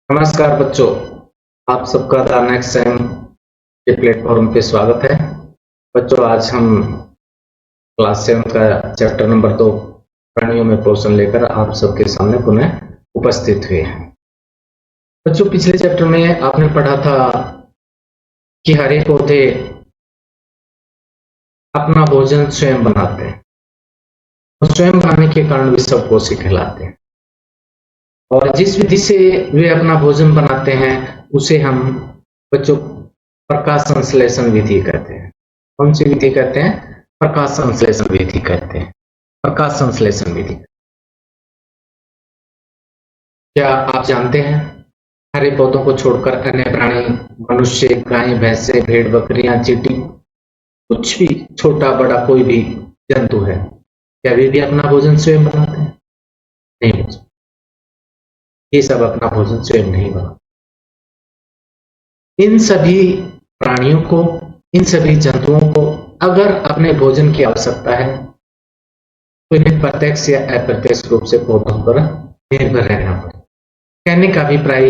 नमस्कार बच्चों, आप सबका द नेक्स्ट टाइम के प्लेटफॉर्म पे स्वागत है। बच्चों, आज हम क्लास 7 का चैप्टर नंबर 2 प्राणियों में पोषण लेकर आप सबके सामने पुनः उपस्थित हुए हैं। बच्चों, पिछले चैप्टर में आपने पढ़ा था कि हरे पौधे अपना भोजन स्वयं बनाते हैं और स्वयं बनाने के कारण वे सबकोशी कहलाते हैं। और जिस विधि से वे अपना भोजन बनाते हैं उसे हम बच्चों प्रकाश संश्लेषण विधि कहते हैं। कौन सी विधि कहते हैं? प्रकाश संश्लेषण विधि कहते हैं। प्रकाश संश्लेषण विधि। क्या आप जानते हैं हरे पौधों को छोड़कर अन्य प्राणी, मनुष्य, गाय, भैंसे, भेड़, बकरियां, चींटी, कुछ भी छोटा बड़ा कोई भी जंतु है, क्या वे भी अपना भोजन स्वयं बनाते हैं? नहीं बच्चों, ये सब अपना भोजन स्वयं नहीं बनाते। इन सभी प्राणियों को, इन सभी जंतुओं को अगर अपने भोजन की आवश्यकता है तो इन्हें प्रत्यक्ष या अप्रत्यक्ष रूप से पौधों पर निर्भर रहना पड़ेगा। कहने का अभिप्राय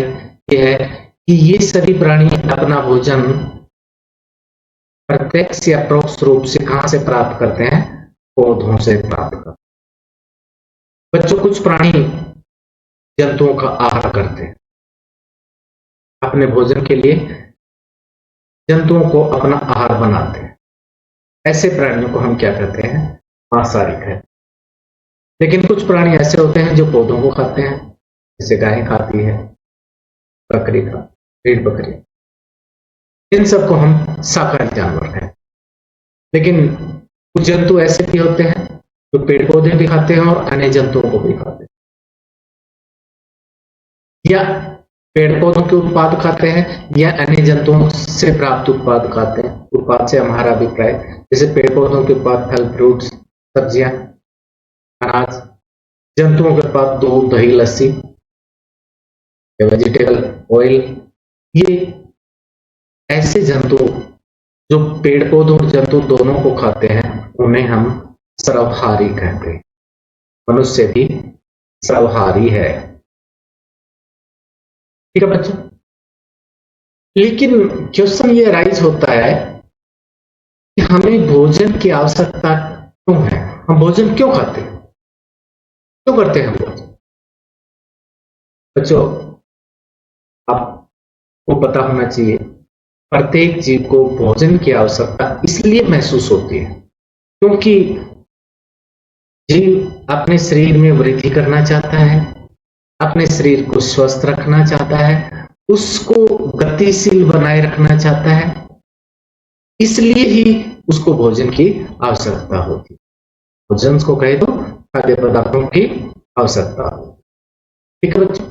यह है कि ये सभी प्राणी अपना भोजन प्रत्यक्ष या परोक्ष रूप से कहां से प्राप्त करते हैं? पौधों से प्राप्त करते हैं। बच्चों, कुछ प्राणी जंतुओं का आहार करते हैं, अपने भोजन के लिए जंतुओं को अपना आहार बनाते हैं। ऐसे प्राणियों को हम क्या कहते हैं? मांसाहारी कहते हैं। लेकिन कुछ प्राणी ऐसे होते हैं जो पौधों को खाते हैं, जैसे गाय खाती है, बकरी का, भेड़ बकरी, इन सबको हम शाकाहारी जानवर हैं। लेकिन कुछ जंतु ऐसे भी होते हैं जो पेड़ पौधे भी खाते हैं और अन्य जंतुओं को भी खाते हैं, या पेड़ पौधों के उत्पाद खाते हैं या अन्य जंतुओं से प्राप्त उत्पाद खाते हैं। उत्पाद से हमारा अभिप्राय जैसे पेड़ पौधों के उत्पाद फल, फ्रूट्स, सब्जियां, अनाज, जंतुओं के उत्पाद दूध, दही, लस्सी, वेजिटेबल ऑयल। ये ऐसे जंतु जो पेड़ पौधों और जंतु दोनों को खाते हैं उन्हें हम सर्वहारी कहते हैं। मनुष्य भी सर्वहारी है, ठीक है बच्चों। लेकिन क्वेश्चन ये राइज होता है कि हमें भोजन की आवश्यकता क्यों है? हम भोजन क्यों खाते हैं, क्यों करते हैं हम भोजन? बच्चों, आपको पता होना चाहिए प्रत्येक जीव को भोजन की आवश्यकता इसलिए महसूस होती है क्योंकि जीव अपने शरीर में वृद्धि करना चाहता है, अपने शरीर को स्वस्थ रखना चाहता है, उसको गतिशील बनाए रखना चाहता है, इसलिए ही उसको भोजन की आवश्यकता होती है। भोजन को कहे तो खाद्य पदार्थों की आवश्यकता होती है, ठीक है बच्चों।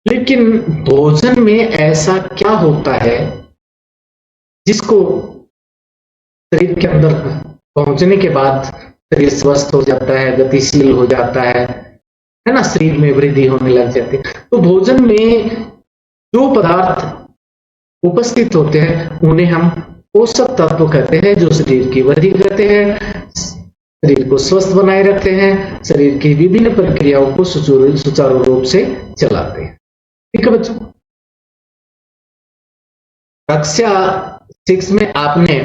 लेकिन भोजन में ऐसा क्या होता है जिसको शरीर के अंदर पहुंचने के बाद शरीर स्वस्थ हो जाता है, गतिशील हो जाता है ना, शरीर में वृद्धि होने लग जाती है। तो भोजन में जो पदार्थ उपस्थित होते हैं उन्हें हम पोषक तत्व कहते हैं, जो शरीर की वृद्धि करते हैं, शरीर को स्वस्थ बनाए रखते हैं, शरीर की विभिन्न प्रक्रियाओं को सुचारू रूप से चलाते हैं, ठीक है बच्चों। कक्षा 6 में आपने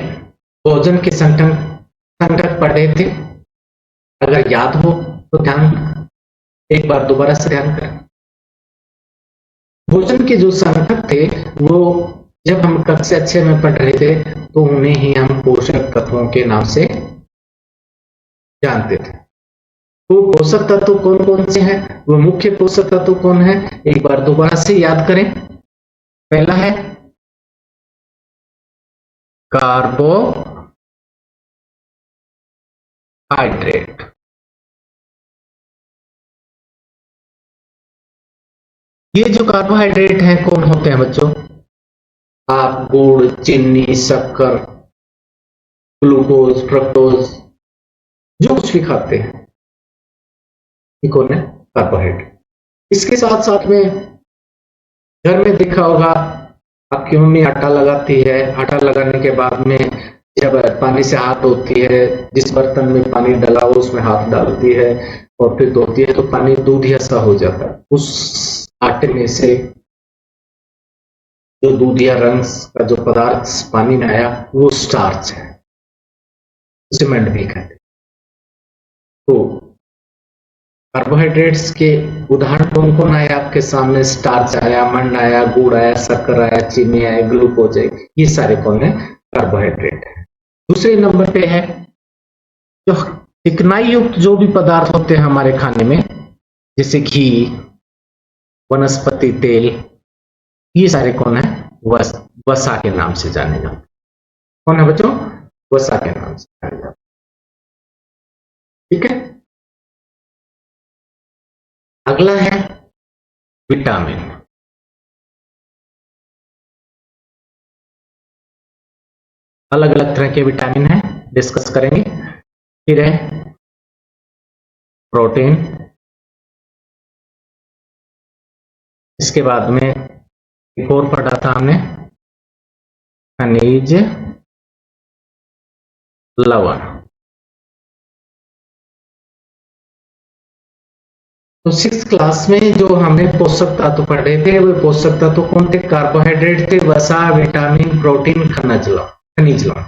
भोजन के संघटक पढ़े थे, अगर याद हो तो एक बार दोबारा से ध्यान करें। भोजन के जो संघटक थे वो जब हम कक्षा 6 में पढ़ रहे थे तो उन्हें ही हम पोषक तत्वों के नाम से जानते थे। तो पोषक तत्व कौन कौन से हैं, वो मुख्य पोषक तत्व कौन है, एक बार दोबारा से याद करें। पहला है कार्बोहाइड्रेट। ये जो कार्बोहाइड्रेट हैं कौन होते हैं बच्चों? आप गुड़, चीनी, शक्कर, ग्लूकोज, फ्रक्टोज, जो कुछ भी खाते हैं ये कौन है? कार्बोहाइड्रेट। इसके साथ साथ में घर में देखा होगा आपकी मम्मी आटा लगाती है, आटा लगाने के बाद में जब पानी से हाथ धोती है, जिस बर्तन में पानी डाला हो उसमें हाथ डालती है और फिर धोती है तो पानी दूध जैसा हो जाता है। उस आटे में से जो दूधिया रंग का जो पदार्थ पानी में आया वो स्टार्च है, सीमेंट भी कहते हैं। तो कार्बोहाइड्रेट्स के उदाहरण कौन कौन आए आपके सामने? स्टार्च आया, मंड आया, गुड़ आया, शक्कर आया, चीनी आया, ग्लूकोज है, ये सारे कौन है? कार्बोहाइड्रेट है। दूसरे नंबर पे है जो चिकनाई युक्त जो भी पदार्थ होते हैं हमारे खाने में, जैसे घी, वनस्पति तेल, ये सारे कौन है? वसा के नाम से जाने जाते। कौन है बच्चों? वसा के नाम से जाने जाते। ठीक है। अगला है विटामिन। अलग अलग तरह के विटामिन है, डिस्कस करेंगे। फिर है प्रोटीन, इसके बाद में एक और पढ़ा था हमने खनिज लवण। तो 6th क्लास में जो हमने पोषक तत्व पढ़े थे वो पोषक तत्व कौन थे? कार्बोहाइड्रेट थे, वसा, विटामिन, प्रोटीन, खनिज लवण,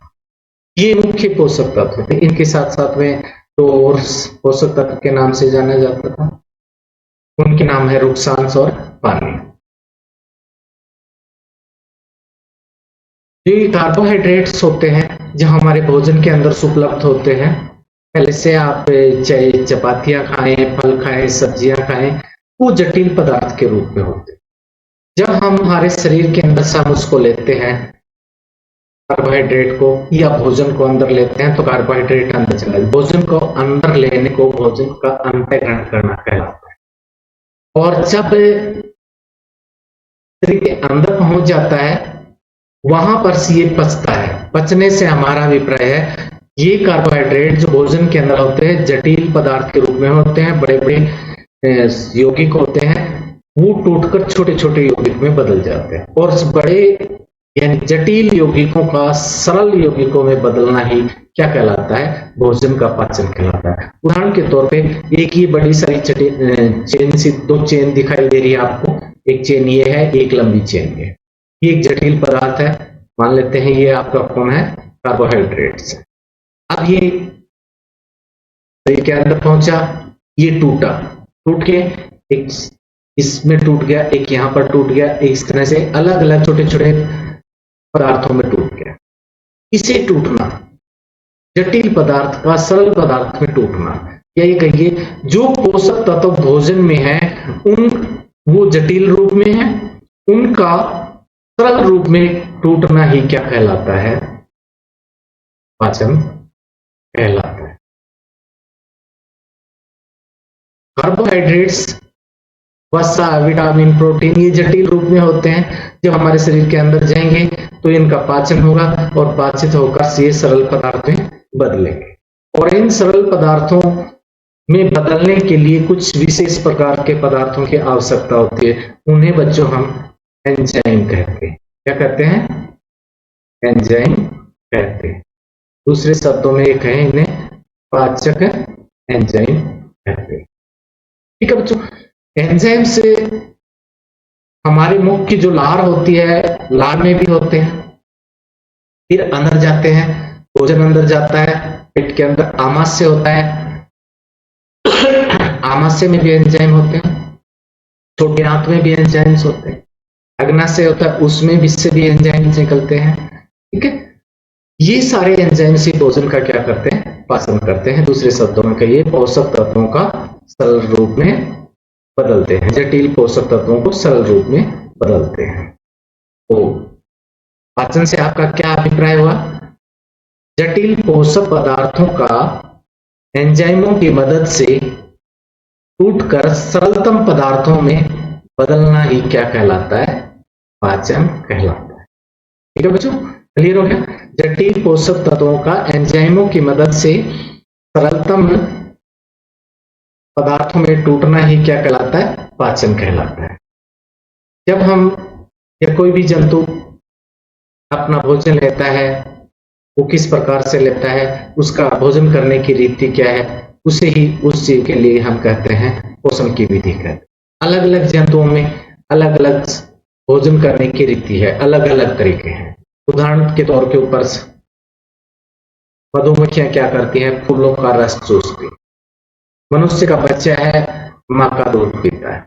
ये मुख्य पोषक तत्व थे। इनके साथ साथ में तो और पोषक तत्व के नाम से जाना जाता था, उनके नाम है रुक्षांश और पानी। ये कार्बोहाइड्रेट्स होते हैं जो हमारे भोजन के अंदर उपलब्ध होते हैं। पहले से आप चाहे चपातियां खाएं, फल खाएं, सब्जियां खाएं, वो जटिल पदार्थ के रूप में होते हैं। जब हम हमारे शरीर के अंदर से हम उसको लेते हैं कार्बोहाइड्रेट को या भोजन को अंदर लेते हैं तो कार्बोहाइड्रेट अंदर चला जाता है। भोजन को अंदर लेने को भोजन का अंतःग्रहण करना कहलाता है। और जब शरीर के अंदर पहुंच जाता है वहां पर से ये पचता है। पचने से हमारा अभिप्राय है ये कार्बोहाइड्रेट जो भोजन के अंदर होते हैं जटिल पदार्थ के रूप में होते हैं, बड़े बड़े यौगिक होते हैं, वो टूटकर छोटे छोटे यौगिक में बदल जाते हैं। और बड़े यानी जटिल यौगिकों का सरल यौगिकों में बदलना ही क्या कहलाता है? भोजन का पाचन कहलाता है। उदाहरण के तौर पे एक ही बड़ी सारी चेन सी दो चेन दिखाई दे रही है आपको, एक चेन ये है, एक लंबी चेन ये एक जटिल पदार्थ है, मान लेते हैं ये आपका कौन है? कार्बोहाइड्रेट्स। अब ये शरीर के अंदर पहुंचा, ये टूट के एक इसमें टूट गया, एक यहां पर टूट गया, इस तरह से अलग अलग छोटे छोटे पदार्थों में टूट गया। इसे टूटना, जटिल पदार्थ का सरल पदार्थ में टूटना, या ये कहिए जो पोषक तत्व भोजन में है उन वो जटिल रूप में है, उनका सरल रूप में टूटना ही क्या कहलाता है? पाचन कहलाता है। कार्बोहाइड्रेट्स, वसा, विटामिन, प्रोटीन ये जटिल रूप में होते हैं। जब हमारे शरीर के अंदर जाएंगे तो इनका पाचन होगा और पाचित होकर ये सरल पदार्थ में बदलेंगे। और इन सरल पदार्थों में बदलने के लिए कुछ विशेष प्रकार के पदार्थों की आवश्यकता होती है। उन्हें बच्चों हम एंजाइम कहते हैं। क्या कहते हैं? एंजाइम कहते हैं। दूसरे शब्दों में एक है इन्हें पाचक एंजाइम कहते हैं। ठीक है बच्चों, एंजाइम से हमारे मुख की जो लार होती है, लार में भी होते हैं, फिर अंदर जाते हैं, भोजन अंदर जाता है, पेट के अंदर आमाशय होता है, आमाशय में भी एंजाइम होते हैं, छोटे आंत में भी एंजाइम्स होते हैं, अग्नाशय होता है उसमें भी से भी एंजाइम्स निकलते हैं। ठीक है, ये सारे एंजाइम्स ही भोजन का क्या करते हैं? पाचन करते हैं। दूसरे शब्दों में कहिए पोषक तत्वों का सरल रूप में बदलते हैं, जटिल पोषक तत्वों को सरल रूप में बदलते हैं। तो पाचन से आपका क्या अभिप्राय हुआ? जटिल पोषक पदार्थों का एंजाइमों की मदद से टूटकर सरलतम पदार्थों में बदलना ही क्या कहलाता है? पाचन कहलाता है। ठीक है बच्चों, क्लियर हो गया? जटिल पोषक तत्वों का एंजाइमों की मदद से सरलतम पदार्थों में टूटना ही क्या कहलाता है? पाचन कहलाता है। जब हम या कोई भी जंतु अपना भोजन लेता है वो किस प्रकार से लेता है, उसका भोजन करने की रीति क्या है, उसे ही उस चीज के लिए हम कहते हैं पोषण की विधि कहते हैं। अलग अलग जंतुओं में अलग अलग भोजन करने की रीति है, अलग अलग तरीके हैं। उदाहरण के तौर के ऊपर मधुमक्खियां क्या करती हैं, फूलों का रस चूसती। मनुष्य का बच्चा है, माँ का दूध पीता है।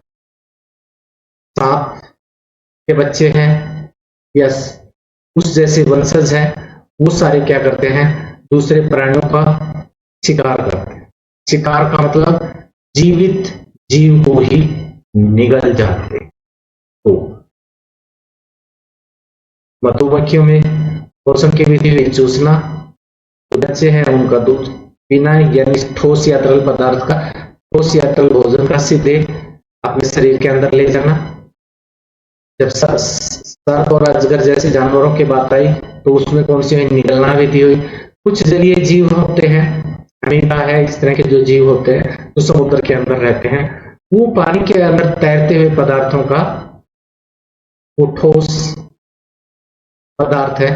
सांप के बच्चे हैं या उस जैसे वंशज हैं, वो सारे क्या करते हैं, दूसरे प्राणियों का शिकार करते हैं। शिकार का मतलब जीवित जीव को ही निगल जाते। तो मधुमक्खियों में पोषण की विधि हुई चूसना, बच्चे हैं उनका दूध पीना, यानी ठोस या तरल पदार्थ का, ठोस या तरल भोजन का सीधे अपने शरीर के अंदर ले जाना। जब सर्प और अजगर जैसे जानवरों की बात आई तो उसमें कौन सी निगलना विधि हुई। कुछ जलीय जीव होते हैं, अमीबा है, इस तरह के जो जीव होते हैं जो समुद्र के अंदर रहते हैं, वो पानी के अंदर तैरते हुए पदार्थों का, वो ठोस पदार्थ है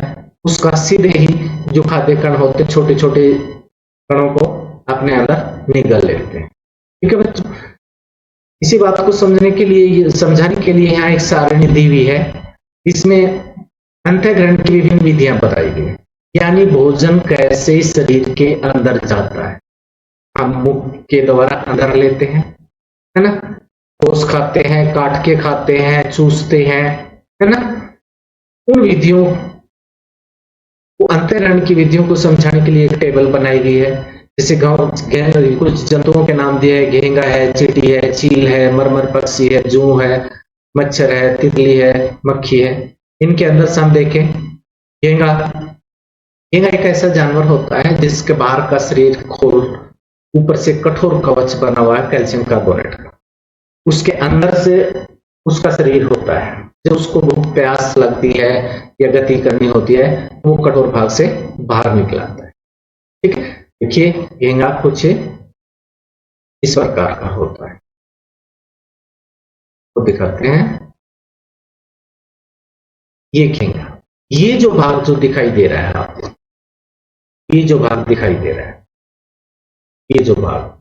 उसका सीधे ही जो खाद्य कण होते हैं, छोटे छोटे कणों को अपने अंदर निगल लेते हैं। ठीक है बच्चों, इसी बात को समझने के लिए, समझाने के लिए यहाँ एक सारणी दी हुई है। इसमें अंतःग्रहण की विभिन्न विधियां बताई गई, यानी भोजन कैसे शरीर के अंदर जाता है। हम मुख के द्वारा अंदर लेते हैं, है ना, ठोस खाते हैं, काट के खाते हैं, चूसते हैं, है ना। उन विधियों को, अंतःग्रहण की विधियों को समझाने के लिए एक टेबल बनाई गई है। जैसे कुछ जंतुओं के नाम दिए हैं, घेंगा है, चींटी है, चील है, मरमर पक्षी है, जू है, मच्छर है, तितली है, मक्खी है। इनके अंदर से हम देखें, घेंगा एक ऐसा जानवर होता है जिसके बाहर का शरीर खोल, ऊपर से कठोर कवच बना हुआ है कैल्शियम कार्बोनेट का, उसके अंदर से उसका शरीर होता है। जब उसको भूख प्यास लगती है या गति करनी होती है, वो कठोर भाग से बाहर निकल आता है। ठीक है, देखिए घेंगा कुछ इस प्रकार का होता है, तो दिखाते हैं। ये घेंगा, ये जो भाग जो दिखाई दे रहा है आपको, ये जो भाग दिखाई दे रहा है, ये जो भाग,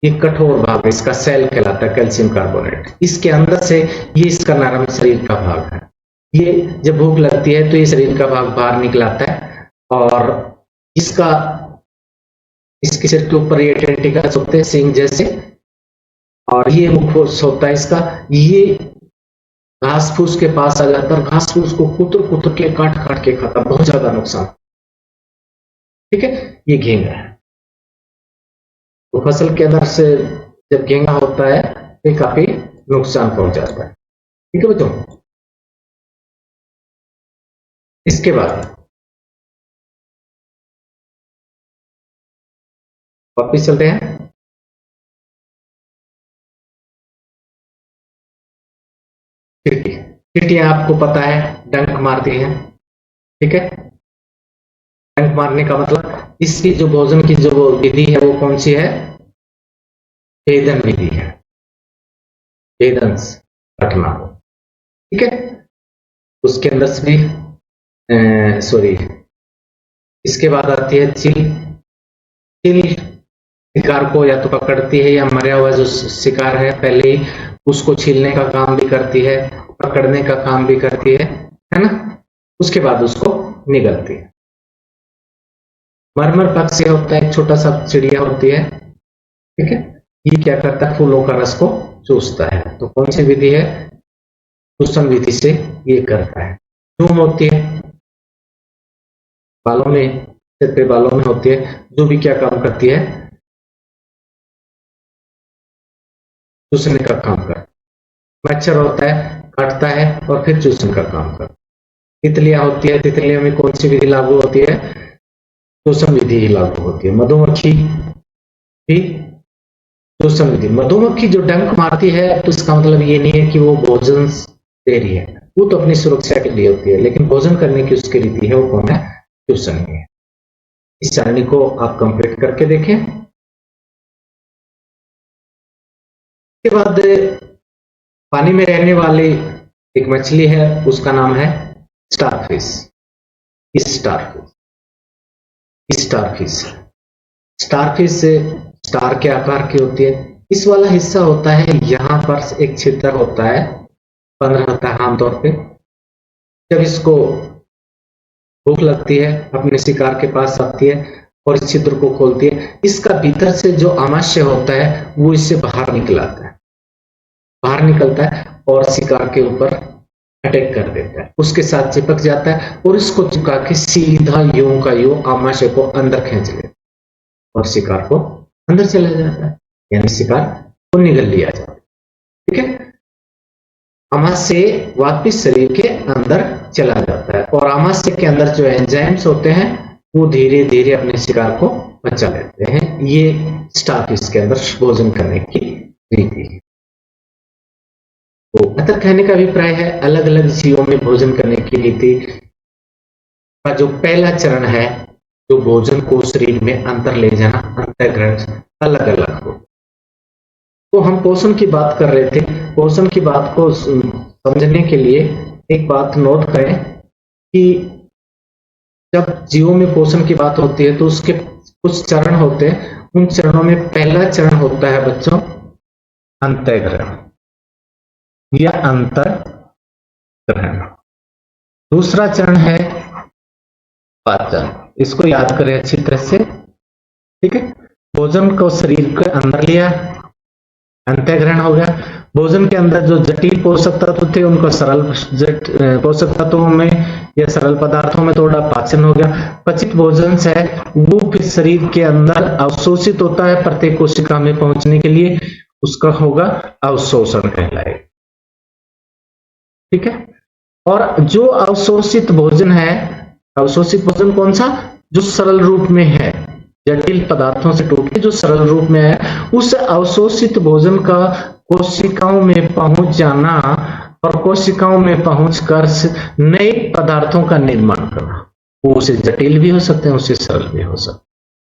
ये कठोर भाग, इसका सेल कहलाता है कैल्शियम कार्बोनेट। इसके अंदर से ये इसका नरम शरीर का भाग है। ये जब भूख लगती है तो ये शरीर का भाग बाहर निकल आता है, और इसका, इसके सिर के ऊपर ये टेंटिकल्स होते हैं सिंग जैसे, और ये मुख होता है इसका। ये घास फूस के पास आ जाता है और घास फूस को कुतर कुतर के काट काट के खाता, बहुत ज्यादा नुकसान। ठीक है, ये घेंगा है। तो फसल के अंदर से जब घेंगा होता है तो ये काफी नुकसान पहुंचाता है। ठीक है बच्चों, इसके बाद वापिस चलते हैं। चींटियां आपको पता है डंक मारती हैं। ठीक है, डंक मारने का मतलब, इसकी जो भोजन की जो विधि है वो कौन सी है, भेदन विधि है, भेदन रखना। ठीक है, उसके अंदर से भी सॉरी, इसके बाद आती है चील। चील शिकार को या तो पकड़ती है या मरा हुआ जो शिकार है पहले ही उसको छीलने का काम भी करती है, पकड़ने का काम भी करती है ना, उसके बाद उसको निगलती है। मरमर पक्षी होता है, एक छोटा सा चिड़िया होती है। ठीक है, ये क्या करता है, फूलों का रस को चूसता है। तो कौन सी विधि है, चूसन विधि से ये करता है। चूम होती है, बालों में, सिर पे बालों में होती है, जो भी क्या काम करती है, चूसने का काम करता है। मच्छर होता है, काटता है और फिर चूसने का काम करता है। तितलियां होती है, तितलियों में कौन सी विधि लागू होती है, चूसन विधि ही लागू होती है। मधुमक्खी भी चूसन विधि। मधुमक्खी जो डंक मारती है तो इसका मतलब ये नहीं है कि वो भोजन दे रही है, वो तो अपनी सुरक्षा के लिए होती है, लेकिन भोजन करने की उसकी रीति है, वो कौन है, चूसन है। इस सारणी को आप कंप्लीट करके देखें। इसके बाद पानी में रहने वाली एक मछली है, उसका नाम है स्टारफिश। स्टारफिश स्टार के आकार की होती है। इस वाला हिस्सा होता है, यहां पर एक छिद्र होता है, बंद रहता है आमतौर पे। जब इसको भूख लगती है, अपने शिकार के पास आती है और इस छिद्र को खोलती है, इसका भीतर से जो आमाशय होता है वो इससे बाहर निकल आता है, बाहर निकलता है और शिकार के ऊपर अटैक कर देता है, उसके साथ चिपक जाता है और इसको चिपका के सीधा यूं का यूं आमाशय को अंदर खींच लेता है और शिकार को अंदर चला जाता है, यानी शिकार को निगल लिया जाता है। ठीक है, आमाशय वापिस शरीर के अंदर चला जाता है और आमाशय के अंदर जो एंजाइम्स होते हैं वो धीरे धीरे अपने शिकार को पचा लेते हैं। ये स्टारफिश के अंदर भोजन करने की रीति है। तो अतः कहने का अभिप्राय है अलग अलग जीवों में भोजन करने की रीति का जो पहला चरण है, जो भोजन को शरीर में अंदर ले जाना, अंतःग्रहण, अलग अलग हो। तो हम पोषण की बात कर रहे थे, पोषण की बात को समझने के लिए एक बात नोट करें कि जब जीवों में पोषण की बात होती है तो उसके कुछ चरण होते हैं। उन चरणों में पहला चरण होता है बच्चों अंतःग्रहण या अंतर्ग्रहण। दूसरा चरण है पाचन। इसको याद करें अच्छी तरह से। ठीक है, भोजन को शरीर के अंदर लिया, अंतःग्रहण हो गया। भोजन के अंदर जो जटिल पोषक तत्व थे उनको सरल पोषक तत्वों में या सरल पदार्थों में थोड़ा पाचन हो गया। पचित भोजन से वो फिर शरीर के अंदर अवशोषित होता है, प्रत्येक कोशिका में पहुंचने के लिए उसका होगा अवशोषण कहलाएगा। ठीक है, और जो अवशोषित भोजन है, अवशोषित भोजन कौन सा, जो सरल रूप में है, जटिल पदार्थों से टूट के जो सरल रूप में है, उस अवशोषित भोजन का कोशिकाओं में पहुंच जाना और कोशिकाओं में पहुंचकर नए पदार्थों का निर्माण करना। वो उसे जटिल भी हो सकते हैं, उसे सरल भी हो सकते हैं।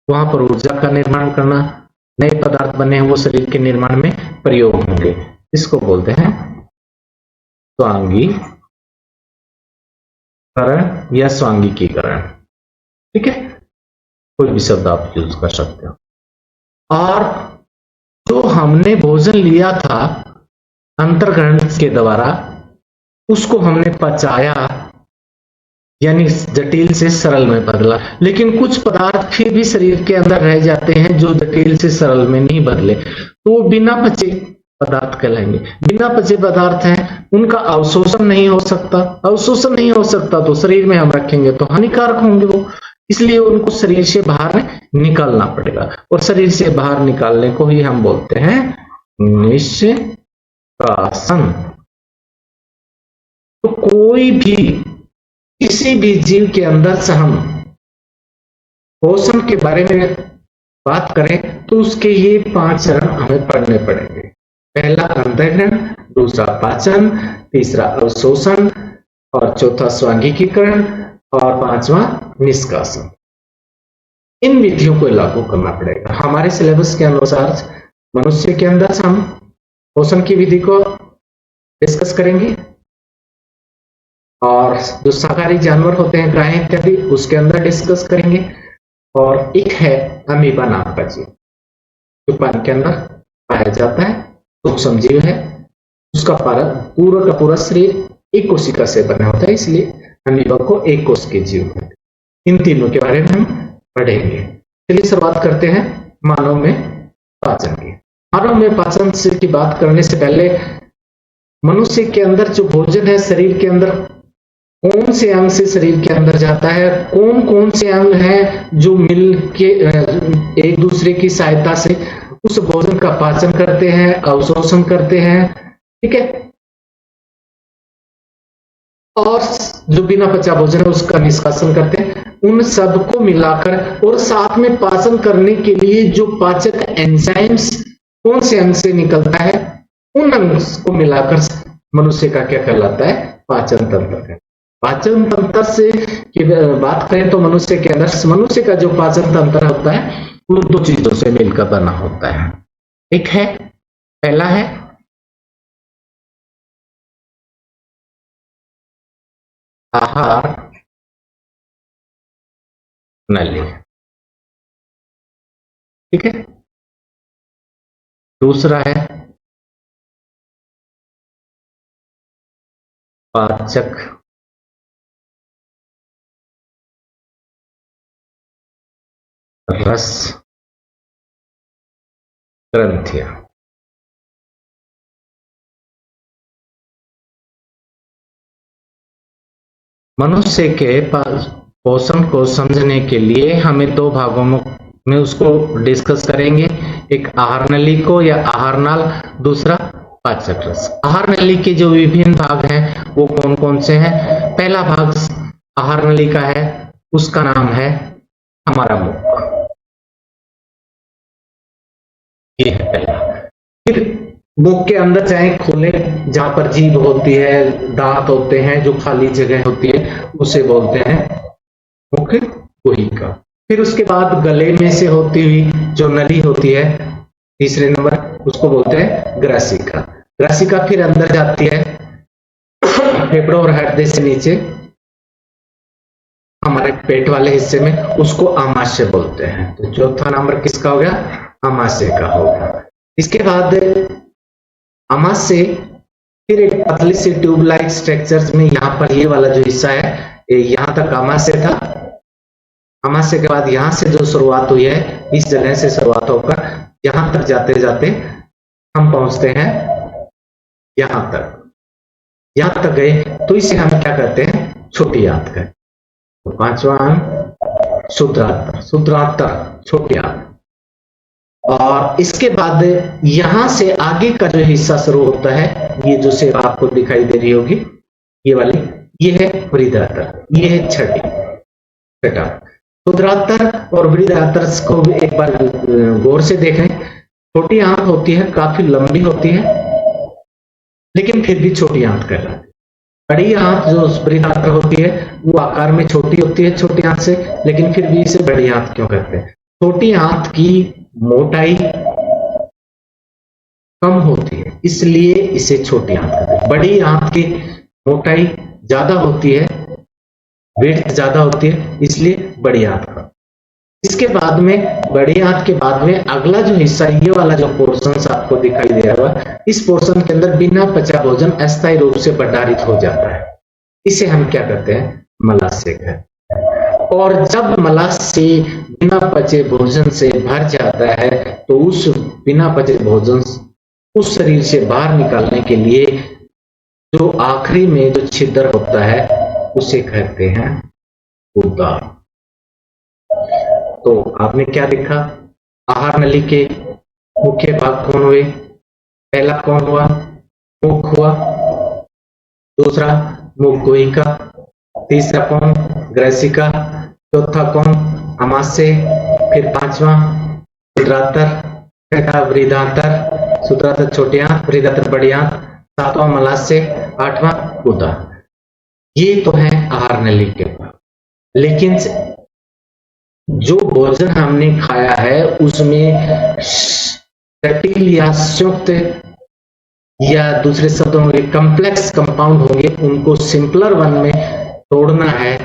वहां पर ऊर्जा का निर्माण करना, नए पदार्थ बने हैं वो शरीर के निर्माण में प्रयोग होंगे। इसको बोलते हैं स्वांगीकरण या स्वांगिकीकरण। ठीक है, कोई भी शब्द आप यूज कर सकते हो। और जो हमने भोजन लिया था अंतर्ग्रहण के द्वारा, उसको हमने पचाया, यानी जटिल से सरल में बदला। लेकिन कुछ पदार्थ फिर भी शरीर के अंदर रह जाते हैं जो जटिल से सरल में नहीं बदले, तो वो बिना पचे पदार्थ कहलाएंगे। बिना पचे पदार्थ हैं, उनका अवशोषण नहीं हो सकता। अवशोषण नहीं हो सकता तो शरीर में हम रखेंगे तो हानिकारक होंगे वो, इसलिए उनको शरीर से बाहर निकालना पड़ेगा। और शरीर से बाहर निकालने को ही हम बोलते हैं निष्कासन। तो कोई भी, किसी भी जीव के अंदर से हम पोषण के बारे में बात करें तो उसके ये 5 चरण हमें पढ़ने पड़ेंगे। पहला अंतःग्रहण, दूसरा पाचन, तीसरा अवशोषण और चौथा स्वांगिकीकरण और पांचवा निष्कासन। इन विधियों को लागू करना पड़ेगा। हमारे सिलेबस के अनुसार मनुष्य के अंदर हम पोषण की विधि को डिस्कस करेंगे और जो शाकाहारी जानवर होते हैं गाय इत्यादि, उसके अंदर डिस्कस करेंगे। और एक है अमीबा नाम का जीव जो पानी के अंदर पाया जाता है, सूक्ष्म जीव है। उसका पूरा का पूरा शरीर एक कोशिका से बना होता है, इसलिए अमीबा को एक कोश के जीव कहते हैं। इन तीनों के बारे में हम पढ़ेंगे। चलिए शुरुआत करते हैं मानव में पाचन की। मानव में पाचन की बात करने से पहले मनुष्य के अंदर जो भोजन है, शरीर के अंदर कौन से अंग से शरीर के अंदर जाता है, कौन कौन से अंग हैं जो मिल के एक दूसरे की सहायता से उस भोजन का पाचन करते हैं, अवशोषण करते हैं। ठीक है, और जो बिना पचा भोजन है उसका निष्कासन करते हैं। उन सबको मिलाकर और साथ में पाचन करने के लिए जो पाचक एंजाइम्स कौन से अंग से निकलता है, उन अंग को मिलाकर मनुष्य का क्या कहलाता है, पाचन तंत्र। पाचन तंत्र से की बात करें तो मनुष्य के अंदर, मनुष्य का जो पाचन तंत्र होता है वो 2 चीजों से मिलकर बना होता है। एक है, पहला है आहार नली। ठीक है, दूसरा है पाचक रस ग्रंथियां। मनुष्य के पोषण को समझने के लिए हमें दो भागों में उसको डिस्कस करेंगे, एक आहार नली को या आहार नाल, दूसरा पाचक रस। आहार नली के जो विभिन्न भाग हैं वो कौन कौन से हैं? पहला भाग आहार नली का है, उसका नाम है हमारा मुख, ये है पहला। फिर मुख के अंदर चाहे खोले, जहां पर जीभ होती है, दांत होते हैं, जो खाली जगह होती है उसे बोलते हैं मुख गुहिका। फिर उसके बाद गले में से होती हुई जो नली होती है, तीसरे नंबर, उसको बोलते हैं ग्रासिका। ग्रासिका फिर अंदर जाती है फेफड़ों और हृदय से नीचे हमारे पेट वाले हिस्से में, उसको आमाशय बोलते हैं। तो चौथा नंबर किसका हो गया? आमाशय का होगा। इसके बाद आमाशय फिर एक पतली सी ट्यूब लाइक स्ट्रक्चर्स में, यहाँ पर ये वाला जो हिस्सा है, यहाँ तक आमाशय था। आमाशय के बाद यहाँ से जो शुरुआत हुई है, इस जगह से शुरुआत होकर यहाँ तक जाते जाते हम पहुंचते हैं यहाँ तक। यहाँ तक गए तो इसे हम क्या कहते हैं? छोटी आंत कहते हैं। तो पांचवा अंग शुद्रांतर, शुद्रांतर छोटी आंत। और इसके बाद यहां से आगे का जो हिस्सा शुरू होता है, ये जो सेव आपको दिखाई दे रही होगी, ये वाली, ये है वृद्धातर, ये है छठा। शुद्रांतर और वृद्धातर को भी एक बार गौर से देखें। छोटी आंत होती है, काफी लंबी होती है, लेकिन फिर भी छोटी आंत कहलाती है। बड़ी आंत जो वृद्धातर होती है वो आकार में छोटी होती है छोटी आंत से, लेकिन फिर भी इसे बड़ी आंत क्यों कहते हैं? छोटी आंत की मोटाई कम होती है, इसलिए इसे छोटी आंत कहते हैं। बड़ी आंत की मोटाई ज्यादा होती है, वेट ज्यादा होती है, इसलिए बड़ी आंत का। इसके बाद में, बड़ी आंत के बाद में अगला जो हिस्सा, ये वाला जो पोर्शन आपको दिखाई दे रहा है, इस पोर्शन के अंदर बिना पचा भोजन अस्थायी रूप से भंडारित हो जाता है। इसे हम क्या कहते हैं? मलाशय कहते हैं। और जब मलाशय बिना पचे भोजन से भर जाता है, तो उस बिना पचे भोजन उस शरीर से बाहर निकालने के लिए जो आखिरी में जो छिद्र होता है, उसे कहते हैं उदर। तो आपने क्या देखा? आहार नली के मुख्य भाग कौन हुए? पहला कौन हुआ? मुख हुआ। दूसरा मुख गुहिका। तीसरा कौन? ग्रासिका। चौथा कौन? आमाशय। फिर पांचवा शुद्रांतर, छठा वृद्धांतर, शुद्रांतर छोटी आंत, वृद्धांतर बड़ी आंत, सातवां मलाशय, आठवां उदर। ये तो है आहार नली के भाग। लेकिन जो भोजन हमने खाया है उसमें जटिल या संयुक्त या दूसरे शब्दों में कॉम्प्लेक्स कंपाउंड होंगे, उनको सिंपलर वन में तोड़ना है।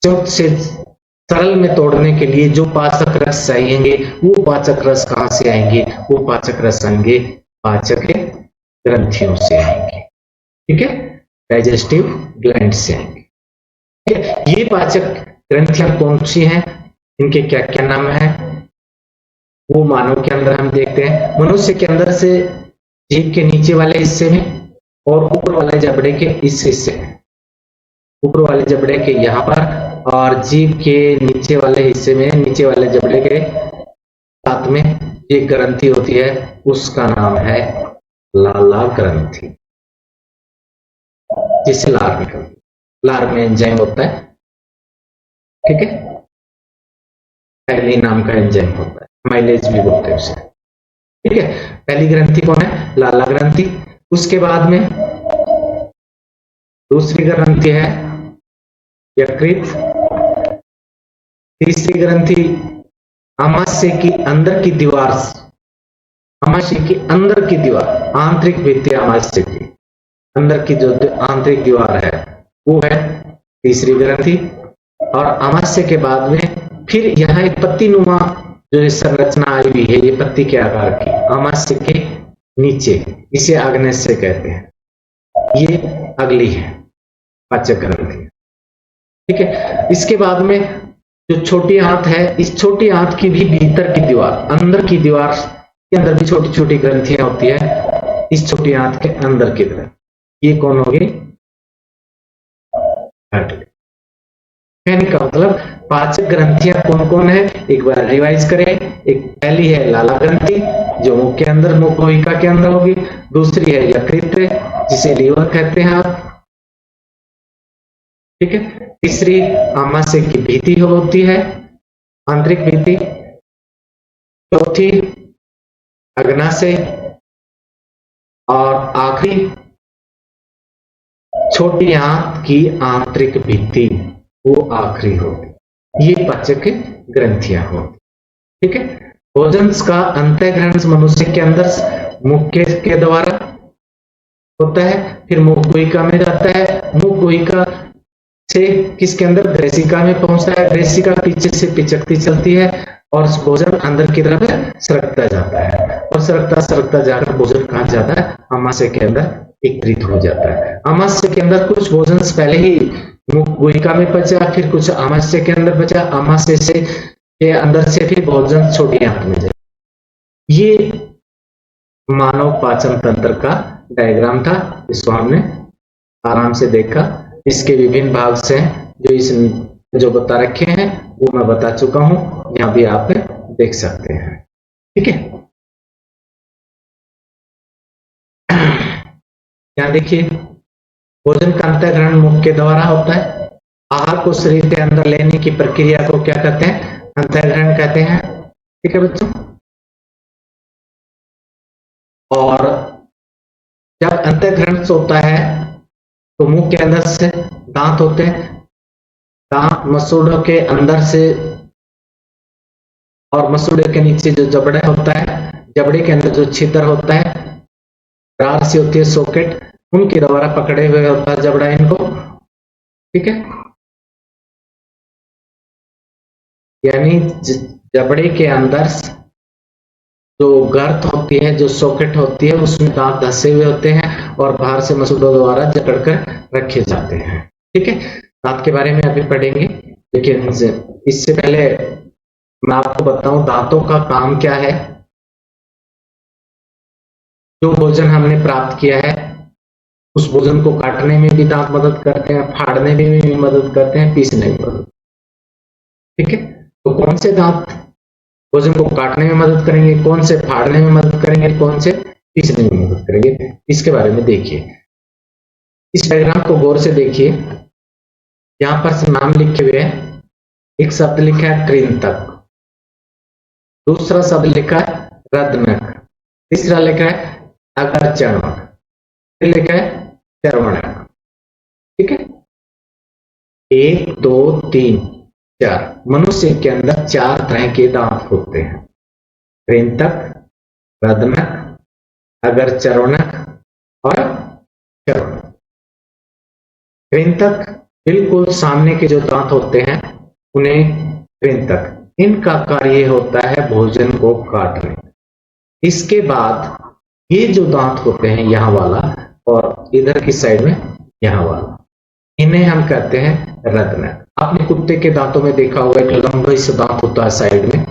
संयुक्त से सरल में तोड़ने के लिए जो पाचक रस चाहिए, वो पाचक रस कहां से आएंगे? वो पाचक रस आएंगे पाचक ग्रंथियों से आएंगे, ठीक है, डाइजेस्टिव ग्लैंड से आएंगे। ठीक है, ये पाचक ग्रंथियां कौन सी हैं, इनके क्या क्या नाम है, वो मानव के अंदर हम देखते हैं। मनुष्य के अंदर से जीभ के नीचे वाले हिस्से में और ऊपर वाले जबड़े के इस हिस्से में, ऊपर वाले जबड़े के यहाँ पर और जीभ के नीचे वाले हिस्से में, नीचे वाले जबड़े के साथ में एक ग्रंथि होती है, उसका नाम है लाला ग्रंथि, जिससे लार निकलती। लार में एंजाइम होता है, ठीक है, पहली नाम का एंजाइम होता है, माइलेज भी बोलते हैं उसे, ठीक है। पहली ग्रंथि कौन है? लाला ग्रंथि। उसके बाद में दूसरी ग्रंथि है यकृत। तीसरी ग्रंथि आमाशय की अंदर की दीवार, आमाशय की अंदर की दीवार, आंतरिक भित्ति आमाशय की अंदर की जो आंतरिक दीवार है, वो है तीसरी ग्रंथि। और आमाशय के बाद में फिर यहाँ एक पत्ती नुमा जो संरचना आई हुई है, ये पत्ती के आकार की, आमाशय के नीचे, इसे आग्नेय कहते हैं। ये अगली है पाचक ग्रंथि। ठीक है, इसके बाद में जो छोटी आंत है, इस छोटी आंत की भी भीतर की दीवार, अंदर की दीवार के अंदर भी छोटी छोटी ग्रंथियां होती है। इस छोटी आंत के अंदर की तरफ ये कौन होगी? कहने का मतलब पाचक ग्रंथियां कौन कौन है, एक बार रिवाइज करें। एक पहली है लाला ग्रंथि जो मुख के अंदर, मुख कोशिका के अंदर होगी। दूसरी है यकृत जिसे लीवर कहते हैं आप। ठीक है, तीसरी आमाशय की भित्ति होती है, आंतरिक भित्ति। चौथी अग्नाशय और आखिरी छोटी आंत की आंतरिक भित्ति, वो आखिरी होती। ये पाचक ग्रंथियां होती। ठीक है, भोजन का अंतःग्रहण मनुष्य के अंदर मुख के द्वारा होता है, फिर मुख कोशिका में जाता है, मुख कोशिका से किसके अंदर? ग्रेसिका में पहुंचता है, ग्रेसिका पीछे से पिचकती चलती है और भोजन अंदर की तरफ सरकता जाता है, और सरकता सरकता जाकर भोजन कहां जाता है? आमाशय के अंदर एकत्रित हो जाता है। आमाशय के अंदर कुछ भोजन पहले ही मुख कोशिका में बचा, फिर कुछ आमाशय के अंदर बचा, आमाशय से के अंदर से फिर भोजन छोटी आंत में जाए। ये मानव पाचन तंत्र का डायग्राम था, इसको हमने आराम से देखा। इसके विभिन्न भाग से जो इस जो बता रखे हैं वो मैं बता चुका हूं, यहां भी आप देख सकते हैं। ठीक है, यहां देखिए, भोजन का अंतःग्रहण मुख के द्वारा होता है। आहार को शरीर के अंदर लेने की प्रक्रिया को क्या कहते हैं? अंतःग्रहण कहते हैं। ठीक है बच्चों, और जब अंतःग्रहण होता है तो मुंह के अंदर से दांत होते हैं, दांत मसूड़ों के अंदर से और मसूड़े के नीचे जो जबड़ा होता है, जबड़े के अंदर जो छिद्र होता है, रार सी होती है सॉकेट, उनके द्वारा पकड़े हुए होता है जबड़ा इनको। ठीक है, यानी जबड़े के अंदर जो गर्त होती है, जो सॉकेट होती है, उसमें दांत धसे हुए होते हैं और बाहर से मसूड़ों द्वारा जकड़कर रखे जाते हैं। ठीक है, दांत के बारे में अभी पढ़ेंगे, लेकिन इससे पहले मैं आपको बताऊं दांतों का काम क्या है। जो भोजन हमने प्राप्त किया है उस भोजन को काटने में भी दांत मदद करते हैं, फाड़ने में भी मदद करते हैं, पीसने में मदद। ठीक है, तो कौन से दांत भोजन को काटने में मदद करेंगे, कौन से फाड़ने में मदद करेंगे, कौन से पीसने में मदद करेंगे, इसके बारे में देखिए। इस डायग्राम को गौर से देखिए, यहां पर नाम लिखे हुए हैं। एक शब्द लिखा है कृंतक, दूसरा शब्द लिखा है रदनक, तीसरा लिखा है अगरचर्वणक, फिर लिखा है चर्वणक। ठीक है, 1 2 3 4 मनुष्य के अंदर 4 तरह के दांत होते हैं, कृंतक, रदनक, अगरचर्वणक और चर्वणक। कृंतक बिल्कुल सामने के जो दांत होते हैं उन्हें कृंतक, इनका कार्य होता है भोजन को काटने। इसके बाद ये जो दांत होते हैं यहाँ वाला और इधर की साइड में यहाँ वाला, इन्हें हम कहते हैं रदनक। आपने कुत्ते के दांतों में देखा होगा, एक लंबा सा दांत होता है साइड में,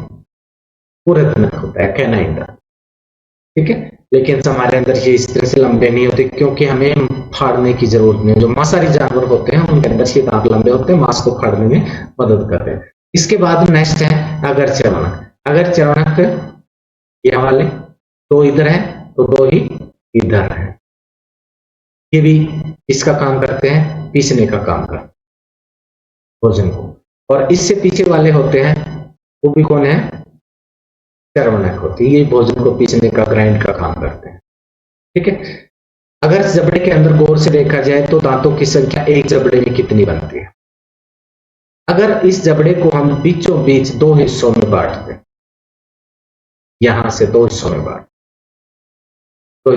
वो रदनक होता है, कैनाइन दांत। ठीक है, लेकिन हमारे अंदर ये इस तरह से लंबे नहीं होते, क्योंकि हमें फाड़ने की जरूरत नहीं है। जो मांसाहारी जानवर होते हैं उनके अंदर ये दांत लंबे होते हैं, मांस को फाड़ने में मदद करते हैं। इसके बाद नेक्स्ट है अगरचर्वणक। अगरचर्वणक यहाँ वाले 2 इधर है तो 2 ही इधर है। ये भी इसका काम करते हैं, पीसने का काम करते हैं भोजन को। और इससे पीछे वाले होते हैं वो भी कौन है? चर्वणक होती है, ये भोजन को पीसने का, ग्राइंड का काम करते हैं। ठीक है, अगर जबड़े के अंदर गौर से देखा जाए तो दांतों की संख्या एक जबड़े में कितनी बनती है? अगर इस जबड़े को हम बीचों बीच 2 हिस्सों में बांट दें, यहां से 2 हिस्सों में बांट, 2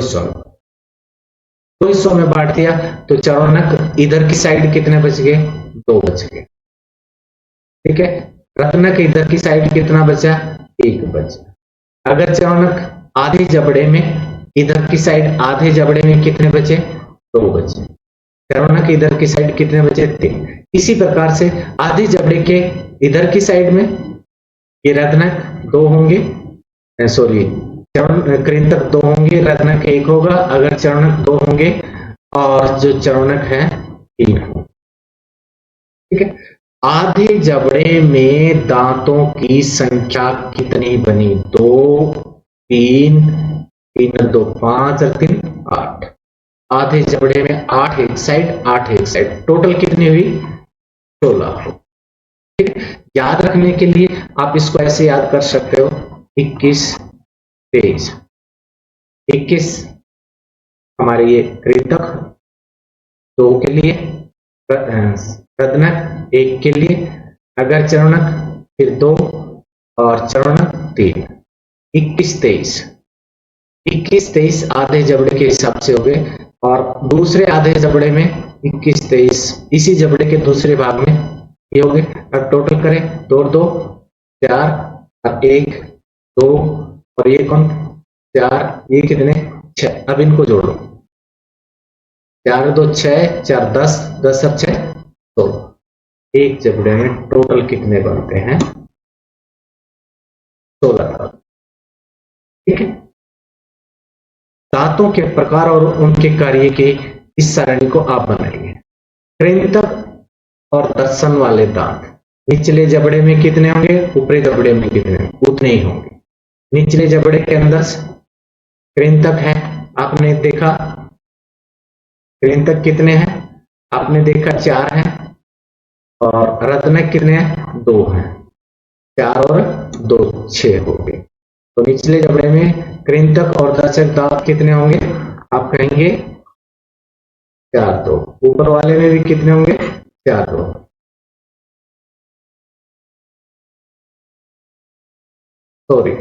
हिस्सों में बांट दिया तो चर्वणक इधर की साइड कितने बच गए? 2 बच गए। ठीक है, रत्नक इधर की साइड कितना बचा? 1 बचा। अगर चर्वणक आधे जबड़े में, इधर की साइड आधे जबड़े में कितने बचे? 2 बचे। चरणक इधर की साइड कितने बचे? 3। इसी प्रकार से आधे जबड़े के इधर की साइड में ये रत्नक 2 होंगे, सॉरी कृंतक 2 होंगे, रत्नक 1 होगा। अगर चरणक 2 होंगे और जो चरणक है 3 होंगे। ठीक है, आधे जबड़े में दांतों की संख्या कितनी बनी? 2, 3, 3 2 5 और 3 8। आधे जबड़े में 8 एक साइड, 8 एक साइड, टोटल कितनी हुई? 16। ठीक है, याद रखने के लिए आप इसको ऐसे याद कर सकते हो, 21 23। 21 हमारे ये कृतक 2 के लिए, रत्नक 1 के लिए, अगर चरणक फिर 2 और चरणक 3। 21 23। 21 23 आधे जबड़े के हिसाब से हो गए, और दूसरे आधे जबड़े में 21 23 इसी जबड़े के दूसरे भाग में ये हो गए। अब टोटल करें, 2 2 4 और 1 2 और ये कौन 4, ये कितने 6। अब इनको जोड़ लो, 4 2 6 4 10 10 और 6 तो एक जबड़े में टोटल कितने बनते हैं? 16। ठीक है, दांतों के प्रकार और उनके कार्य के इस सारणी को आप बनाइए। कृंतक और दर्शन वाले दांत निचले जबड़े में कितने होंगे? ऊपरी जबड़े में कितने? उतने ही होंगे। निचले जबड़े के अंदर कृंतक है, आपने देखा कृंतक कितने हैं? आपने देखा 4 हैं, और रत्नक कितने हैं? 2 हैं। 4 और 2 6 हो गए। तो निचले जबड़े में कृंतक और दर्शक दांत कितने होंगे? आप कहेंगे 4 2। ऊपर वाले में भी कितने होंगे? 4 2। सॉरी,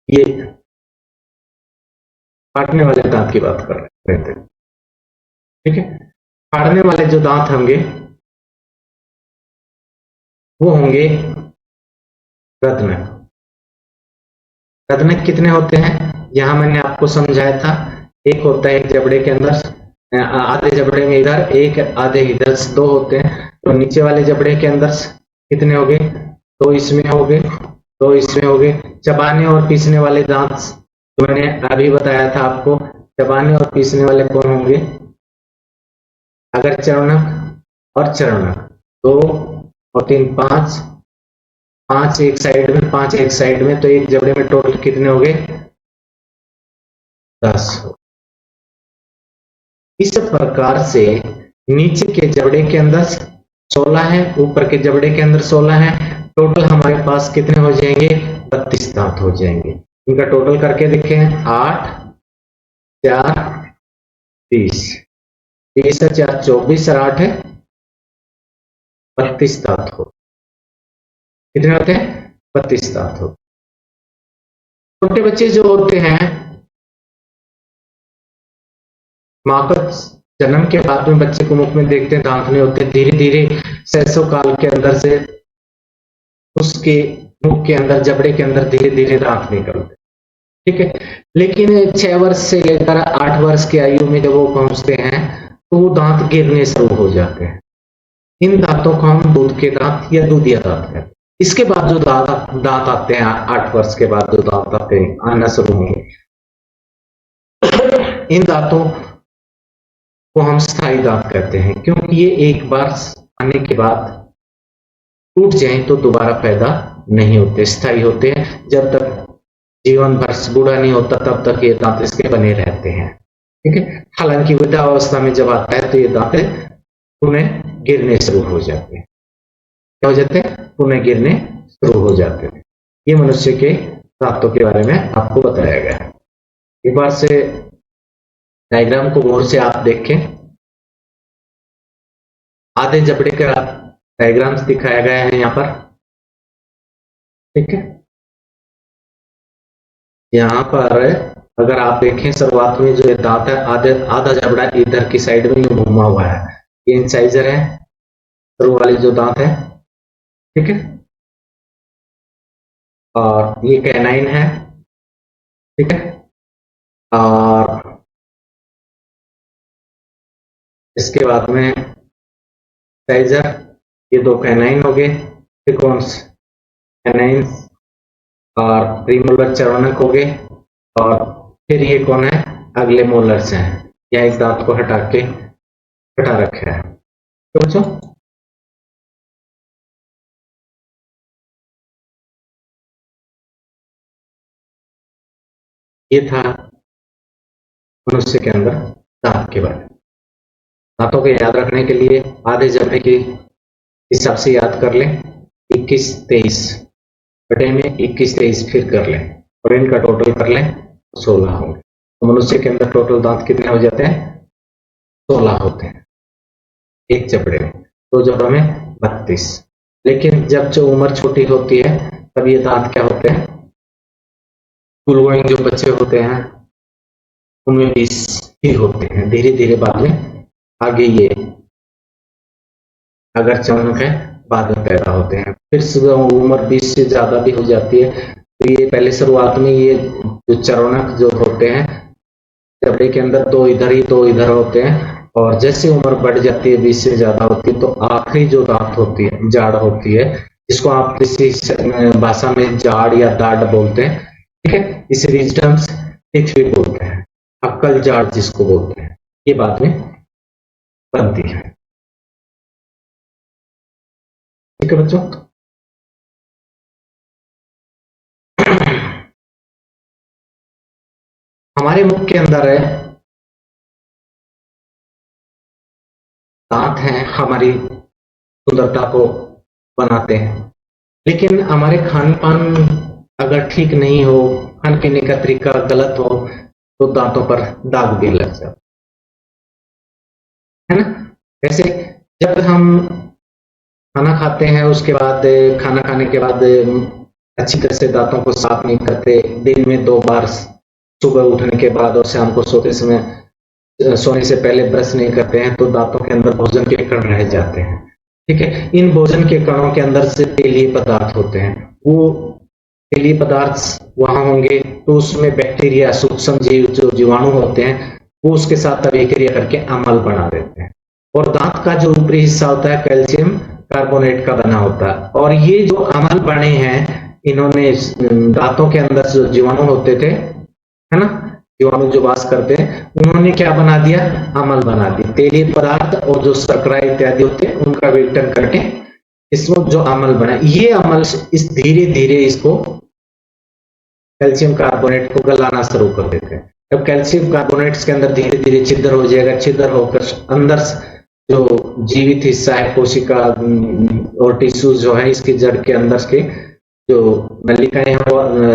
ये काटने वाले दांत की बात कर रहे थे। ठीक है, फाड़ने वाले जो दांत होंगे वो होंगे रत्नक। रत्नक कितने होते हैं? यहां मैंने आपको समझाया था, एक होता है एक जबड़े के अंदर, आधे जबड़े में इधर एक, आधे इधर, 2 होते हैं। तो नीचे वाले जबड़े के अंदर कितने हो गए? 2 इसमें हो गए, 2 इसमें हो गए। चबाने और पीसने वाले दांत तो मैंने अभी बताया था आपको, चबाने और पीसने वाले कौन होंगे? अगर चरणक और चरणक 2 और 3 5, 5 एक साइड में, 5 एक साइड में, तो एक जबड़े में टोटल कितने हो गए? 10। इस प्रकार से नीचे के जबड़े के अंदर 16 है, ऊपर के जबड़े के अंदर 16 है। टोटल हमारे पास कितने हो जाएंगे? 32 दांत हो जाएंगे। इनका टोटल करके देखें, 8 4 30, 30 और 4 24 और 8 है 32 दांत हो। कितने होते हैं? 32 दांत हो। छोटे बच्चे जो होते हैं, मां का जन्म के बाद में बच्चे को मुख में देखते हैं दांत नहीं होते, धीरे धीरे शैशव काल के अंदर से उसके मुख के अंदर, जबड़े के अंदर धीरे धीरे दांत निकलते। ठीक है, लेकिन 6 वर्ष से लेकर 8 वर्ष की आयु में जब वो पहुंचते हैं तो वो दांत गिरने शुरू हो जाते हैं। इन दांतों को हम दूध के दांत या दूधिया दांत कहते हैं। इसके बाद जो दांत आते हैं, 8 वर्ष के बाद जो दांत आते हैं, आना शुरू होंगे, इन दांतों को हम स्थायी दांत कहते हैं, क्योंकि ये एक बार आने के बाद टूट जाए तो दोबारा पैदा नहीं होते, स्थायी होते हैं। जब तक जीवन भर बूढ़ा नहीं होता तब तक ये दांत इसके बने रहते हैं। ठीक है, हालांकि वृद्धावस्था में जब आता है तो ये दांत पुनः गिरने शुरू हो जाते हैं। क्या हो जाते हैं? पुनः गिरने शुरू हो जाते हैं। ये मनुष्य के दांतों के बारे में आपको बताया गया है। एक बार से डायग्राम को गौर से आप देखें, आधे जबड़े का डायग्राम्स दिखाया गया है यहाँ पर। ठीक है, यहाँ पर अगर आप देखें शुरुआत में जो ये दांत है, आधा जबड़ा इधर की साइड में घुमा हुआ है, ये इंसाइजर है, शुरू वाली जो दांत है। ठीक है, और ये कैनाइन है। ठीक है, और इसके बाद में साइजर, ये दो कैनाइन हो गए, त्रिकोन्स कैनाइन्स और प्रीमोलर चर्वनक हो गए। और फिर ये कौन है, अगले मोलर्स हैं, या इस दांत को हटा के हटा रखा है। तो बच्चों ये था मनुष्य के अंदर दांत के बारे में। दांतों को याद रखने के लिए आधे जबड़े के हिसाब से याद कर लें, 21 23 बटे में 21 23 फिर कर लें और इनका टोटल कर लें 16 होंगे। तो मनुष्य के अंदर टोटल दांत कितने हो जाते हैं, 16 होते हैं एक जबड़े में, दो जबड़ों में 32। लेकिन जब जो उम्र छोटी होती है तब ये दांत क्या होते हैं, स्कूल गोइंग जो बच्चे होते हैं उनमें 20 ही होते हैं। धीरे धीरे बाद में आगे ये अगर चौनक है बाद में पैदा होते हैं। फिर उम्र 20 से ज्यादा भी हो जाती है तो ये पहले शुरुआत में ये जो चरणक जो होते हैं जबड़े के अंदर दो इधर ही दो इधर होते हैं, और जैसे उम्र बढ़ जाती है 20 से ज्यादा होती है तो आखिरी जो दांत होती है जाड़ होती है, जिसको आप किसी भाषा में जाड़ या दाढ़ बोलते हैं, ठीक है, इस रीजन टिथ भी बोलते हैं, अक्कल जाड़ जिसको बोलते हैं, ये बाद में बनती है। ठीक है बच्चों, हमारे मुख के अंदर है दांत हैं, हमारी सुंदरता को बनाते हैं, लेकिन हमारे खान पान अगर ठीक नहीं हो, खाने पीने का तरीका गलत हो तो दांतों पर दाग भी लग जाता है ना। वैसे जब हम खाना खाते हैं उसके बाद खाना खाने के बाद अच्छी तरह से दांतों को साफ नहीं करते, दिन में 2 बार सुबह उठने के बाद और शाम को सोते समय सोने से पहले ब्रश नहीं करते हैं तो दांतों के अंदर भोजन के कण रह जाते हैं। ठीक है, इन भोजन के कणों के अंदर से तेलीय पदार्थ होते हैं, वो तेलीय पदार्थ वहां होंगे तो उसमें बैक्टीरिया सूक्ष्म जीव जो जीवाणु होते हैं वो उसके साथ अभिक्रिया करके अम्ल बना देते हैं। और दांत का जो ऊपरी हिस्सा होता है कैल्शियम कार्बोनेट का बना होता है, और ये जो अम्ल बने हैं इन्होंने दांतों के अंदर जो जीवाणु होते थे, है ना, जीवाणु जो वास करते हैं, उन्होंने क्या बना दिया, अम्ल बना दिया। तेलीय पदार्थ और जो शर्करा इत्यादि होते हैं उनका विघटन करके इसमें जो अम्ल बना, ये अम्ल इस धीरे धीरे इसको कैल्शियम कार्बोनेट को गलाना शुरू कर देते हैं। जब कैल्शियम कार्बोनेट्स के अंदर धीरे धीरे छिद्र हो जाएगा, छिद्र होकर अंदर जो जीवित हिस्सा है कोशिका और टिश्यू जो है इसकी जड़ के अंदर के जो नलिकाएं हैं,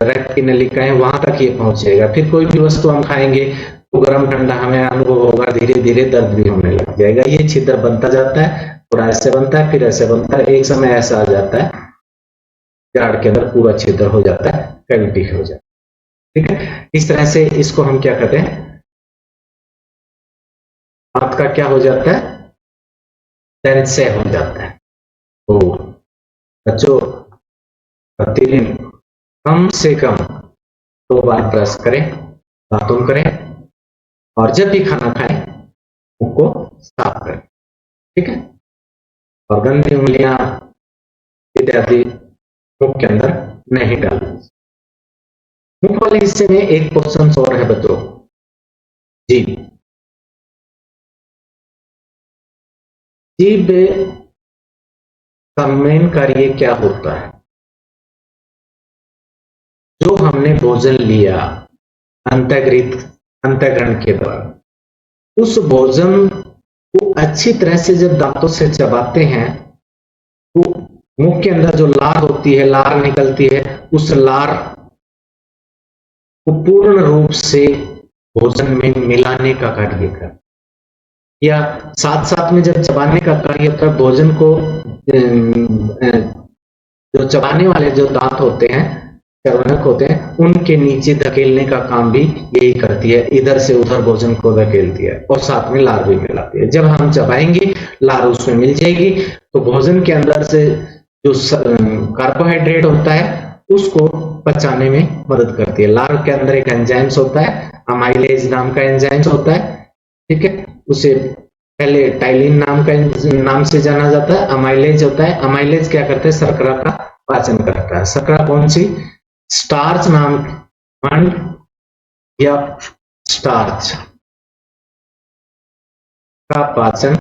रक्त की नलिकाएं, वहां तक ये पहुंचेगा। फिर कोई भी वस्तु हम खाएंगे तो गर्म ठंडा हमें अनुभव होगा, धीरे धीरे दर्द भी होने लग जाएगा। ये छिद्र बनता जाता है, थोड़ा ऐसे बनता है, फिर ऐसे बनता है, एक समय ऐसा आ जाता है जाड़ के अंदर पूरा छिद्र हो जाता है, कैविटी हो जाता है। ठीक है, इस तरह से इसको हम क्या कहते हैं, दांत का क्या हो जाता है, से हो जाता है। तो बच्चों प्रतिदिन कम से कम 2 बार ब्रश करें, दातुन करें, और जब भी खाना खाएं मुंह को साफ करें। ठीक है, और गंदी उंगलियां इत्यादि मुंह के अंदर नहीं डालनी। मुंह वाले हिस्से में एक क्वेश्चन और है बच्चों जी, जीभ का मेन कार्य क्या होता है, जो हमने भोजन लिया अंतःग्रहण के दौरान, उस भोजन को अच्छी तरह से जब दांतों से चबाते हैं तो मुंह के अंदर जो लार होती है, लार निकलती है, उस लार को पूर्ण रूप से भोजन में मिलाने का कार्य कर, या साथ साथ में जब चबाने का कार्य होता है, भोजन को जो चबाने वाले जो दांत होते हैं, चर्वनक होते हैं, उनके नीचे धकेलने का काम भी यही करती है, इधर से उधर भोजन को धकेलती है और साथ में लार भी मिलाती है। जब हम चबाएंगे लार उसमें मिल जाएगी तो भोजन के अंदर से जो कार्बोहाइड्रेट होता है उसको पचाने में मदद करती है। लार के अंदर एक एंजाइम्स होता है, अमाइलेज नाम का एंजाइम्स होता है, ठीक है, उसे पहले टाइलिन नाम से जाना जाता है। अमाइलेज होता है, अमाइलेज क्या करता है, शर्करा का पाचन करता है। शर्करा कौन सी, स्टार्च नाम या स्टार्च का पाचन,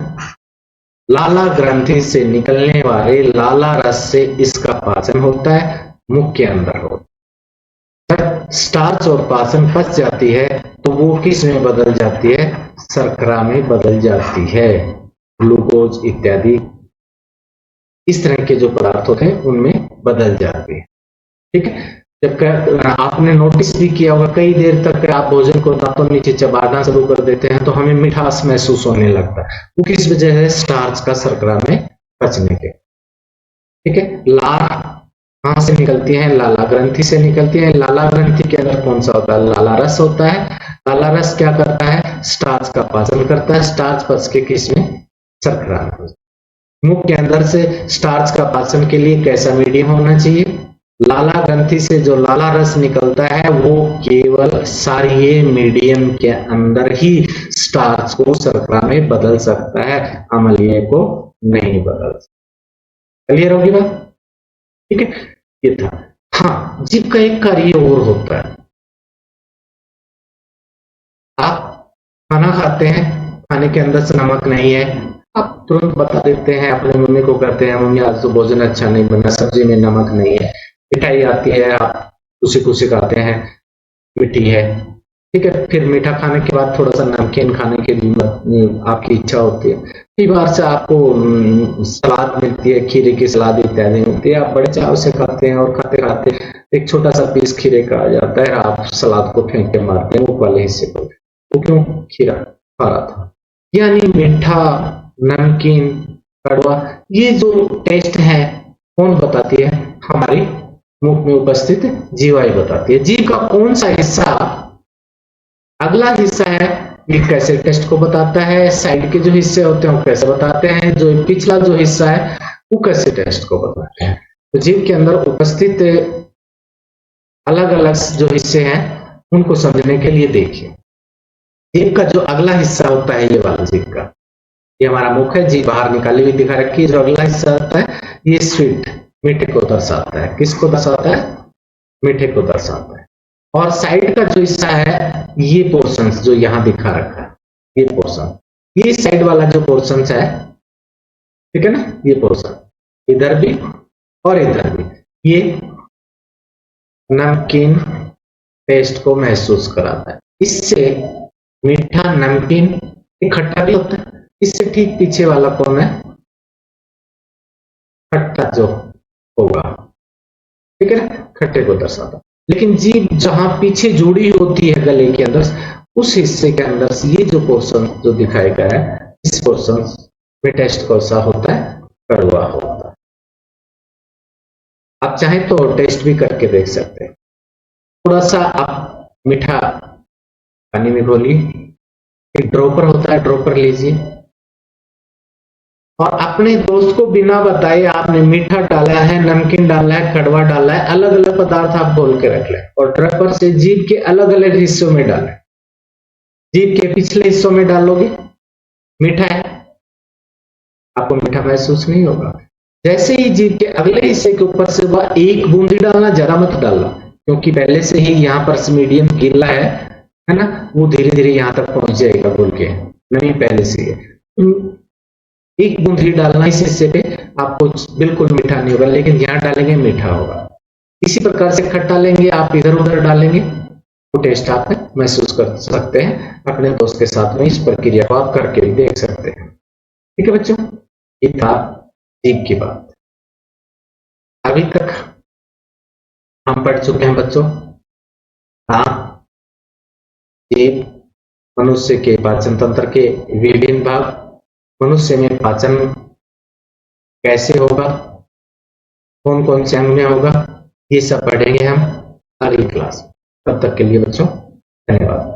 लाला ग्रंथि से निकलने वाले लाला रस से इसका पाचन होता है, मुख के अंदर होता है। जब स्टार्च और पाचन पच जाती है तो वो किस में बदल जाती है, शर्करा में बदल जाती है, ग्लूकोज इत्यादि इस तरह के जो पदार्थ होते हैं उनमें बदल जाती है, ठीक है। जब आपने नोटिस भी किया होगा, कई देर तक आप भोजन को दांतों नीचे चबाना शुरू कर देते हैं तो हमें मिठास महसूस होने लगता है, वो किस वजह है, स्टार्च का शर्करा में पचने के, ठीक है। लार कहां से निकलती है, लाला ग्रंथि से निकलती है। लाला ग्रंथि के अंदर कौन सा होता है, लाला रस होता है। लाला रस क्या करता है, स्टार्च का पाचन करता है, स्टार्च पच के किस में, शर्करा में। मुख के अंदर से स्टार्च का पाचन के लिए कैसा मीडियम होना चाहिए, लाला ग्रंथि से जो लाला रस निकलता है वो केवल क्षारीय मीडियम के अंदर ही स्टार्च को शर्करा में बदल सकता है, अम्लीय को नहीं बदल सकता। क्लियर होगी बात, ठीक है, ये था। हाँ, जीभ का एक कार्य और होता है, आप खाना खाते हैं, खाने के अंदर से नमक नहीं है, आप तुरंत बता देते हैं, अपने मम्मी को कहते हैं, मम्मी आज तो भोजन अच्छा नहीं बना, सब्जी में नमक नहीं है। मिठाई आती है, आप खुशी खुशी खाते हैं, मीठी है, ठीक है। फिर मीठा खाने के बाद थोड़ा सा नमकीन खाने की आपकी इच्छा होती है। कई बार से आपको सलाद मिलती है, खीरे की सलाद इत्यादि मिलती है, आप बड़े चाव से खाते हैं, और खाते खाते एक छोटा सा पीस खीरे का आ जाता है, आप सलाद को फेंक के मारते हैं, वो वाले हिस्से को, वो क्यों, खीरा खा रहा था। यानी मीठा, नमकीन, कड़वा, ये जो टेस्ट है कौन बताती है, हमारी मुख में उपस्थित जीवाएं बताती है। जीभ का कौन सा हिस्सा अगला हिस्सा है, ये कैसे टेस्ट को बताता है, साइड के जो हिस्से होते हैं वो कैसे बताते हैं, जो पिछला जो हिस्सा है वो कैसे टेस्ट को बताते हैं। तो जीभ के अंदर उपस्थित अलग अलग जो हिस्से हैं उनको समझने के लिए देखिए। जीभ का जो अगला हिस्सा होता है, ये वाला जीभ का, ये हमारा मुख है, जीभ बाहर निकाली हुई दिखा रखी है। जो अगला हिस्सा होता है ये स्वीट, मीठे को दर्शाता है। किसको दर्शाता है, मीठे को दर्शाता है। और साइड का जो हिस्सा है, ये पोर्शंस जो यहां दिखा रखा है, ये पोर्शन, ये साइड वाला जो पोर्शंस है, ठीक है ना, ये पोर्शन इधर भी और इधर भी, ये नमकीन टेस्ट को महसूस कराता है। इससे मीठा, नमकीन, खट्टा भी होता है। इससे ठीक पीछे वाला कौन है, खट्टा जो होगा, ठीक है ना, खट्टे को दर्शाता। लेकिन जीभ जहां पीछे जुड़ी होती है गले के अंदर, उस हिस्से के अंदर से ये जो पोर्शन जो दिखाया गया है, इस पोर्शन में टेस्ट कौन-सा होता है, कड़वा होता है। आप चाहें तो टेस्ट भी करके देख सकते हैं। थोड़ा सा आप मीठा पानी में घोलिए, एक ड्रॉपर होता है, ड्रॉपर लीजिए, और अपने दोस्त को बिना बताए आपने मीठा डाला है, नमकीन डाला है, कड़वा डाला है, अलग अलग पदार्थ आप घोल के रख लें, और ड्रॉपर से जीभ के अलग अलग हिस्सों में डालें। जीभ के पिछले हिस्सों में डालोगे, मीठा है, आपको मीठा महसूस नहीं होगा। जैसे ही जीभ के अगले हिस्से के ऊपर से वह एक बूंदी डालना, ज्यादा मत डालना, क्योंकि पहले से ही यहाँ पर मीडियम गीला है ना, वो धीरे धीरे यहाँ तक पहुंच जाएगा बोल के, नहीं पहले से है। एक बूंद ही डालना इस हिस्से पे, आपको बिल्कुल मीठा नहीं होगा, लेकिन यहाँ डालेंगे मीठा होगा। इसी प्रकार से खट्टा लेंगे, आप इधर उधर डालेंगे, वो टेस्ट आप महसूस कर सकते हैं। अपने दोस्त के साथ में इस प्रक्रिया को आप करके भी देख सकते हैं। ठीक है बच्चों, ये था जीभ की बात। अभी तक हम पढ़ चुके हैं बच्चों, हाँ, जीभ मनुष्य के पाचन तंत्र के विभिन्न भाग, मनुष्य में पाचन कैसे होगा, कौन कौन से अंग में होगा, ये सब पढ़ेंगे हम अगली क्लास। तब तक के लिए बच्चों धन्यवाद।